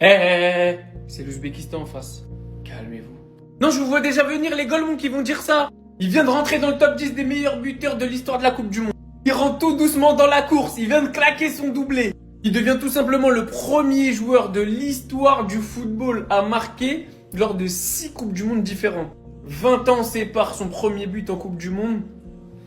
C'est l'Ouzbékistan en face. Calmez-vous. Non, je vous vois déjà venir les Golemons qui vont dire ça. Il vient de rentrer dans le top 10 des meilleurs buteurs de l'histoire de la Coupe du Monde. Il rentre tout doucement dans la course, il vient de claquer son doublé. Il devient tout simplement le premier joueur de l'histoire du football à marquer lors de 6 Coupes du Monde différentes. 20 ans séparent son premier but en Coupe du Monde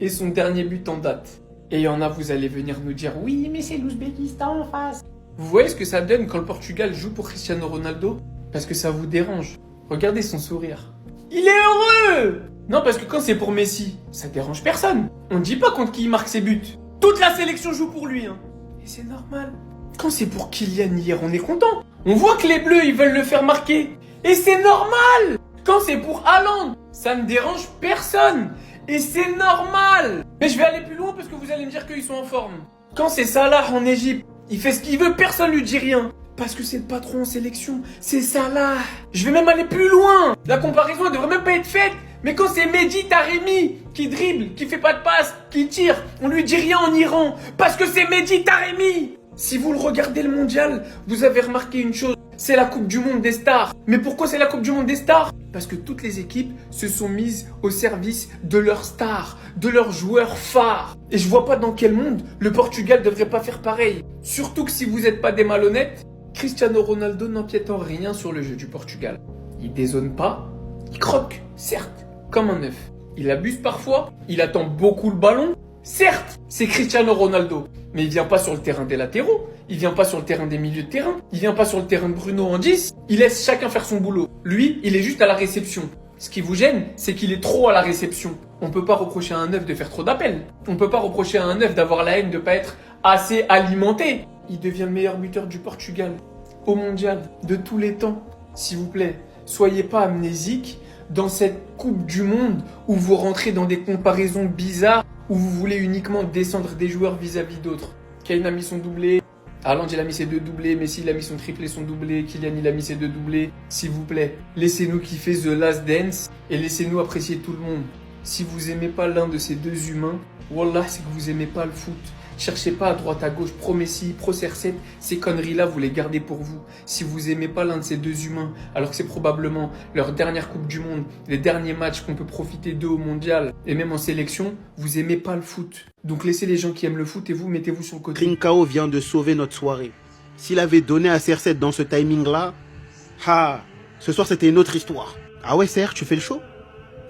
et son dernier but en date. Et il y en a, vous allez venir nous dire « Oui, mais c'est l'Ouzbékistan en face ». Vous voyez ce que ça donne quand le Portugal joue pour Cristiano Ronaldo? Parce que ça vous dérange. Regardez son sourire. Il est heureux! Non, parce que quand c'est pour Messi, ça dérange personne. On dit pas contre qui il marque ses buts. Toute la sélection joue pour lui. Et c'est normal. Quand c'est pour Kylian hier, on est content. On voit que les Bleus, ils veulent le faire marquer. Et c'est normal. Quand c'est pour Haaland, ça ne dérange personne. Et c'est normal. Mais je vais aller plus loin parce que vous allez me dire qu'ils sont en forme. Quand c'est Salah en Égypte, il fait ce qu'il veut, personne lui dit rien. Parce que c'est le patron en sélection, c'est Salah. Je vais même aller plus loin. La comparaison ne devrait même pas être faite. Mais quand c'est Mehdi Taremi qui dribble, qui fait pas de passe, qui tire, on lui dit rien en Iran. Parce que c'est Mehdi Taremi. Si vous le regardez le mondial, vous avez remarqué une chose. C'est la Coupe du Monde des stars. Mais pourquoi c'est la Coupe du Monde des stars? Parce que toutes les équipes se sont mises au service de leurs stars, de leurs joueurs phares. Et je vois pas dans quel monde le Portugal devrait pas faire pareil. Surtout que si vous n'êtes pas des malhonnêtes, Cristiano Ronaldo n'empiète en rien sur le jeu du Portugal. Il dézone pas, il croque, certes, comme un œuf. Il abuse parfois, il attend beaucoup le ballon. Certes, c'est Cristiano Ronaldo, mais il vient pas sur le terrain des latéraux, il vient pas sur le terrain des milieux de terrain, il vient pas sur le terrain de Bruno en 10, il laisse chacun faire son boulot. Lui, il est juste à la réception. Ce qui vous gêne, c'est qu'il est trop à la réception. On peut pas reprocher à un œuf de faire trop d'appels. On peut pas reprocher à un œuf d'avoir la haine de pas être assez alimenté. Il devient le meilleur buteur du Portugal, au mondial, de tous les temps. S'il vous plaît, soyez pas amnésiques dans cette Coupe du Monde où vous rentrez dans des comparaisons bizarres, où vous voulez uniquement descendre des joueurs vis-à-vis d'autres. Kane a mis son doublé, Haaland il a mis ses 2 doublés, Messi il a mis son triplé, son doublé, Kylian il a mis ses 2 doublés. S'il vous plaît, laissez-nous kiffer The Last Dance et laissez-nous apprécier tout le monde. Si vous aimez pas l'un de ces deux humains, wallah c'est que vous aimez pas le foot. Cherchez pas à droite à gauche, pro Messi, pro CR7, ces conneries-là, vous les gardez pour vous. Si vous aimez pas l'un de ces deux humains, alors que c'est probablement leur dernière Coupe du Monde, les derniers matchs qu'on peut profiter d'eux au mondial, et même en sélection, vous aimez pas le foot. Donc laissez les gens qui aiment le foot et vous, mettez-vous sur le côté. Trincao vient de sauver notre soirée. S'il avait donné à CR7 dans ce timing-là, ce soir c'était une autre histoire. Ah ouais CR, tu fais le show?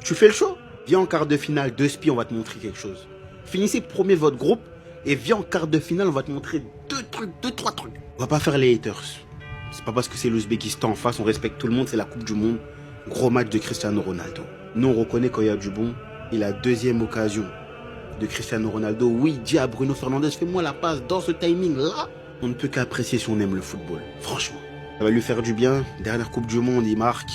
Tu fais le show? Viens en quart de finale, 2 spies, on va te montrer quelque chose. Finissez premier votre groupe, et viens en quart de finale, on va te montrer 2-3 trucs. On va pas faire les haters. C'est pas parce que c'est l'Ouzbékistan en face, on respecte tout le monde, c'est la Coupe du Monde. Gros match de Cristiano Ronaldo. Nous, on reconnaît quand il y a du bon. Et la deuxième occasion de Cristiano Ronaldo, oui, dit à Bruno Fernandes, fais-moi la passe dans ce timing-là. On ne peut qu'apprécier si on aime le football. Franchement. Ça va lui faire du bien. Dernière Coupe du Monde, il marque.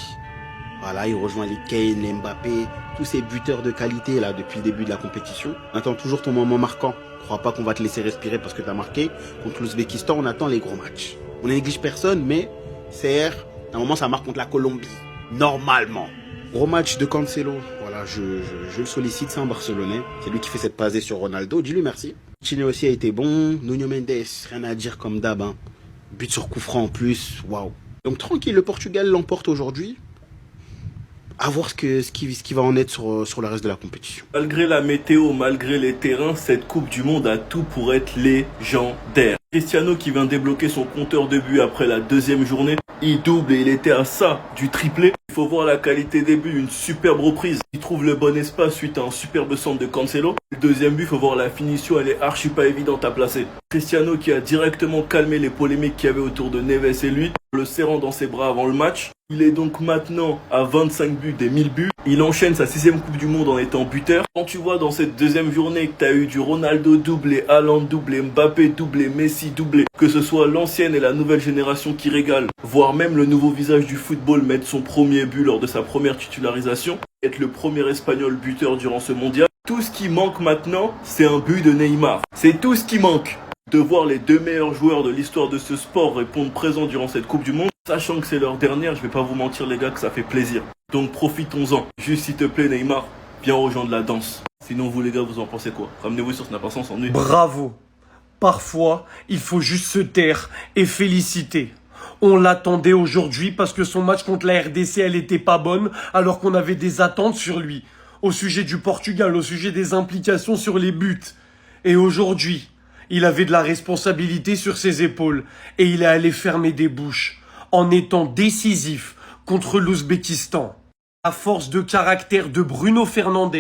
Voilà, il rejoint les Kane, les Mbappé, tous ces buteurs de qualité là depuis le début de la compétition. On attend toujours ton moment marquant. Crois pas qu'on va te laisser respirer parce que t'as marqué. Contre l'Ouzbékistan, on attend les gros matchs. On ne néglige personne, mais CR, à un moment, ça marque contre la Colombie. Normalement. Gros match de Cancelo. Voilà, je le sollicite, c'est un Barcelonais. C'est lui qui fait cette passe sur Ronaldo. Dis-lui merci. Chine aussi a été bon. Nuno Mendes, rien à dire comme d'hab. Hein. But sur coup franc en plus. Waouh. Donc tranquille, le Portugal l'emporte aujourd'hui. À voir ce qui va en être sur le reste de la compétition. Malgré la météo, malgré les terrains, cette Coupe du Monde a tout pour être légendaire. Cristiano qui vient débloquer son compteur de buts après la deuxième journée. Il double et il était à ça du triplé. Il faut voir la qualité des buts, une superbe reprise. Il trouve le bon espace suite à un superbe centre de Cancelo. Le deuxième but, il faut voir la finition, elle est archi pas évidente à placer. Cristiano qui a directement calmé les polémiques qu'il y avait autour de Neves et lui, le serrant dans ses bras avant le match. Il est donc maintenant à 25 buts des 1000 buts. Il enchaîne sa 6e Coupe du Monde en étant buteur. Quand tu vois dans cette deuxième journée que tu as eu du Ronaldo doublé, Haaland doublé, Mbappé doublé, Messi doublé, que ce soit l'ancienne et la nouvelle génération qui régale, voire même le nouveau visage du football mettre son premier but lors de sa première titularisation, être le premier espagnol buteur durant ce mondial, tout ce qui manque maintenant, c'est un but de Neymar. C'est tout ce qui manque. De voir les 2 meilleurs joueurs de l'histoire de ce sport répondre présent durant cette Coupe du Monde, sachant que c'est leur dernière, je vais pas vous mentir les gars que ça fait plaisir. Donc profitons-en. Juste s'il te plaît Neymar, viens rejoindre la danse. Sinon vous les gars, vous en pensez quoi? Ramenez-vous sur Snap pas sans s'ennuyer. Bravo. Parfois, il faut juste se taire et féliciter. On l'attendait aujourd'hui parce que son match contre la RDC, elle était pas bonne, alors qu'on avait des attentes sur lui. Au sujet du Portugal, au sujet des implications sur les buts. Et aujourd'hui, il avait de la responsabilité sur ses épaules. Et il est allé fermer des bouches. En étant décisif contre l'Ouzbékistan. La force de caractère de Bruno Fernandes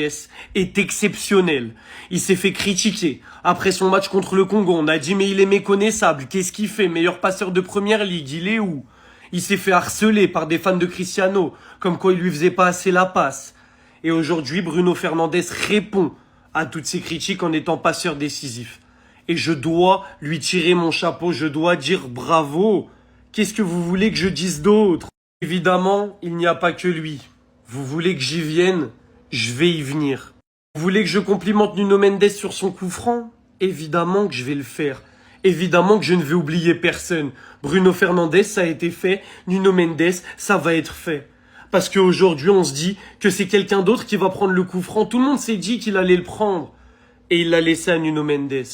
est exceptionnelle. Il s'est fait critiquer. Après son match contre le Congo, on a dit mais il est méconnaissable. Qu'est-ce qu'il fait? Meilleur passeur de première ligue, il est où? Il s'est fait harceler par des fans de Cristiano, comme quoi il lui faisait pas assez la passe. Et aujourd'hui, Bruno Fernandes répond à toutes ces critiques en étant passeur décisif. Et je dois lui tirer mon chapeau, je dois dire bravo. Qu'est-ce que vous voulez que je dise d'autre? Évidemment, il n'y a pas que lui. Vous voulez que j'y vienne? Je vais y venir. Vous voulez que je complimente Nuno Mendes sur son coup franc? Évidemment que je vais le faire. Évidemment que je ne vais oublier personne. Bruno Fernandes, ça a été fait. Nuno Mendes, ça va être fait. Parce qu'aujourd'hui, on se dit que c'est quelqu'un d'autre qui va prendre le coup franc. Tout le monde s'est dit qu'il allait le prendre. Et il l'a laissé à Nuno Mendes.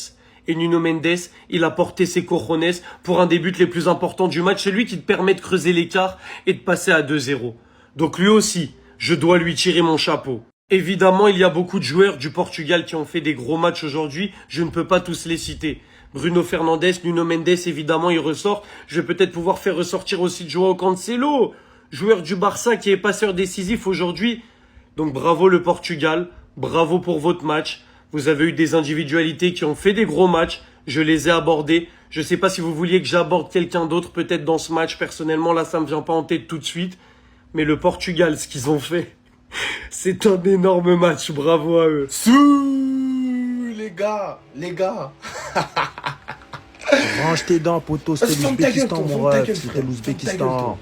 Et Nuno Mendes, il a porté ses cojones pour un des buts les plus importants du match. C'est lui qui te permet de creuser l'écart et de passer à 2-0. Donc lui aussi, je dois lui tirer mon chapeau. Évidemment, il y a beaucoup de joueurs du Portugal qui ont fait des gros matchs aujourd'hui. Je ne peux pas tous les citer. Bruno Fernandes, Nuno Mendes, évidemment, il ressort. Je vais peut-être pouvoir faire ressortir aussi João Cancelo, joueur du Barça qui est passeur décisif aujourd'hui. Donc bravo le Portugal, bravo pour votre match. Vous avez eu des individualités qui ont fait des gros matchs. Je les ai abordés. Je ne sais pas si vous vouliez que j'aborde quelqu'un d'autre peut-être dans ce match. Personnellement, là, ça me vient pas en tête tout de suite. Mais le Portugal, ce qu'ils ont fait, c'est un énorme match. Bravo à eux. Les gars. Range tes dents, poteau, c'était l'Ouzbékistan, mon rêve, c'était l'Ouzbékistan.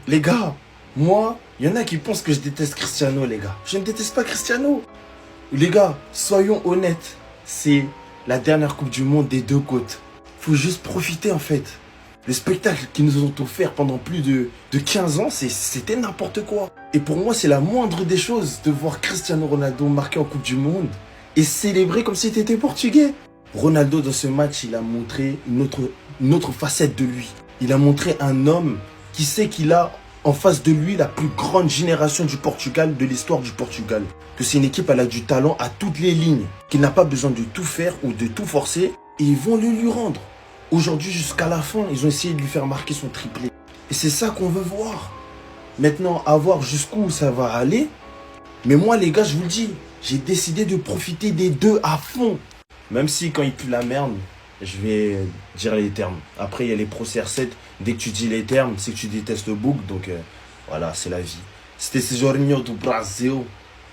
Les gars, moi, il y en a qui pensent que je déteste Cristiano, les gars. Je ne déteste pas Cristiano. Les gars, soyons honnêtes. C'est la dernière Coupe du Monde des deux côtes. Faut juste profiter, en fait. Le spectacle qu'ils nous ont offert pendant plus de 15 ans, c'était n'importe quoi. Et pour moi, c'est la moindre des choses de voir Cristiano Ronaldo marquer en Coupe du Monde et célébrer comme si c'était portugais. Ronaldo, dans ce match, il a montré une autre facette de lui. Il a montré un homme qui sait qu'il a en face de lui la plus grande génération du Portugal, de l'histoire du Portugal. Que c'est une équipe, elle a du talent à toutes les lignes, qu'il n'a pas besoin de tout faire ou de tout forcer, et ils vont le lui rendre. Aujourd'hui, jusqu'à la fin, ils ont essayé de lui faire marquer son triplé. Et c'est ça qu'on veut voir. Maintenant, à voir jusqu'où ça va aller. Mais moi, les gars, je vous le dis, j'ai décidé de profiter des deux à fond. Même si quand il pue la merde, je vais dire les termes. Après, il y a les Pro CR7. Dès que tu dis les termes, c'est que tu détestes le bouc. Donc voilà, c'est la vie. C'était Cesarino do Brasil.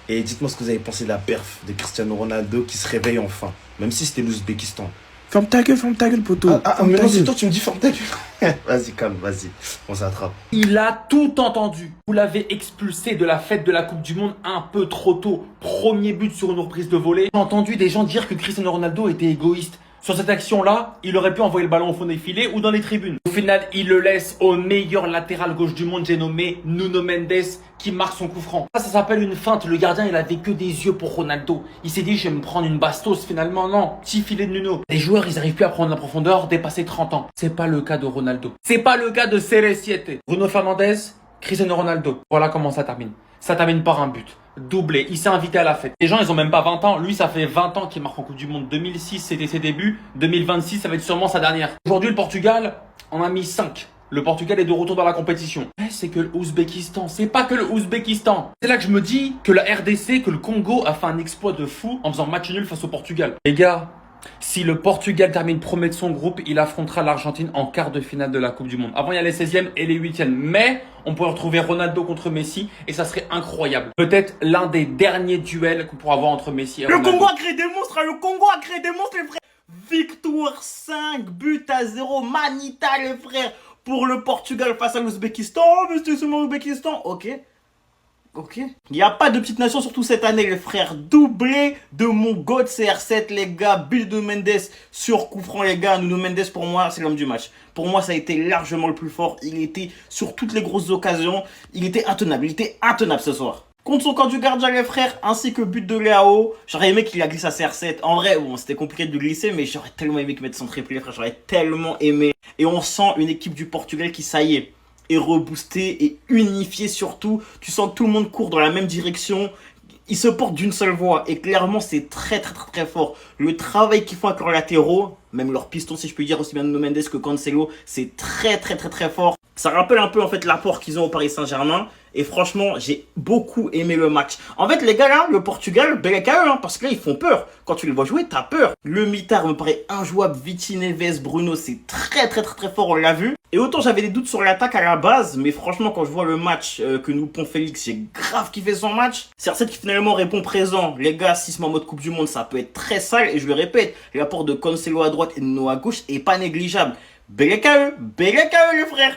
Et dites-moi ce que vous avez pensé de la perf de Cristiano Ronaldo qui se réveille enfin. Même si c'était l'Ouzbékistan. Ferme ta gueule, poteau. Mais non, c'est toi, tu me dis ferme ta gueule. Vas-y, calme, vas-y. On s'attrape. Il a tout entendu. Vous l'avez expulsé de la fête de la Coupe du Monde un peu trop tôt. Premier but sur une reprise de volée. J'ai entendu des gens dire que Cristiano Ronaldo était égoïste. Sur cette action-là, il aurait pu envoyer le ballon au fond des filets ou dans les tribunes. Au final, il le laisse au meilleur latéral gauche du monde, j'ai nommé Nuno Mendes, qui marque son coup franc. Ça s'appelle une feinte. Le gardien, il avait que des yeux pour Ronaldo. Il s'est dit, je vais me prendre une bastos. Finalement, non. Petit filet de Nuno. Les joueurs, ils n'arrivent plus à prendre la profondeur, dépasser 30 ans. C'est pas le cas de Ronaldo. C'est pas le cas de CR7. Bruno Fernandes, Cristiano Ronaldo. Voilà comment ça termine. Ça termine par un but. Doublé. Il s'est invité à la fête. Les gens, ils ont même pas 20 ans. Lui, ça fait 20 ans qu'il marque en Coupe du Monde. 2006, c'était ses débuts. 2026, ça va être sûrement sa dernière. Aujourd'hui, le Portugal en a mis 5. Le Portugal est de retour dans la compétition. Mais c'est que le Ouzbékistan. C'est pas que le Ouzbékistan. C'est là que je me dis que la RDC, que le Congo a fait un exploit de fou en faisant match nul face au Portugal. Les gars, si le Portugal termine premier de son groupe, il affrontera l'Argentine en quart de finale de la Coupe du Monde. Avant, il y a les 16e et les 8e. Mais on pourrait retrouver Ronaldo contre Messi et ça serait incroyable. Peut-être l'un des derniers duels qu'on pourra avoir entre Messi et Ronaldo. Le Congo a créé des monstres, le Congo a créé des monstres, les frères. Victoire 5-0. Manita, les frères, pour le Portugal face à l'Ouzbékistan. Oh, mais c'était seulement l'Ouzbékistan. Ok. Il n'y a pas de petite nation, surtout cette année, les frères. Doublé de mon God CR7, les gars. But de Mendes sur coup franc, les gars. Nuno Mendes, pour moi, c'est l'homme du match. Pour moi, ça a été largement le plus fort. Il était sur toutes les grosses occasions. Il était intenable. Il était intenable ce soir. Contre son corps du gardien, les frères, ainsi que but de Léao. J'aurais aimé qu'il a glissé à CR7. En vrai, bon, c'était compliqué de glisser, mais j'aurais tellement aimé qu'il mette son triplé, les frères. J'aurais tellement aimé. Et on sent une équipe du Portugal qui, ça y est reboostée et unifiée surtout. Tu sens que tout le monde court dans la même direction. Ils se portent d'une seule voix et clairement c'est très fort. Le travail qu'ils font avec leurs latéraux, même leurs pistons si je peux dire, aussi bien Nuno Mendes que Cancelo, c'est très fort. Ça rappelle un peu en fait l'apport qu'ils ont au Paris Saint-Germain et franchement j'ai beaucoup aimé le match. En fait les gars là, le Portugal, bel à eux, parce que là ils font peur. Quand tu les vois jouer, t'as peur. Le mitard me paraît injouable, Vitinha, Neves, Bruno, c'est très fort, on l'a vu. Et autant j'avais des doutes sur l'attaque à la base, mais franchement quand je vois le match que nous pond Félix, j'ai grave kiffé son match. CR7 qui finalement répond présent. Les gars, si ce en mode Coupe du Monde, ça peut être très sale. Et je le répète, l'apport de Cancelo à droite et de Nuno à gauche est pas négligeable. Bel à eux les frères.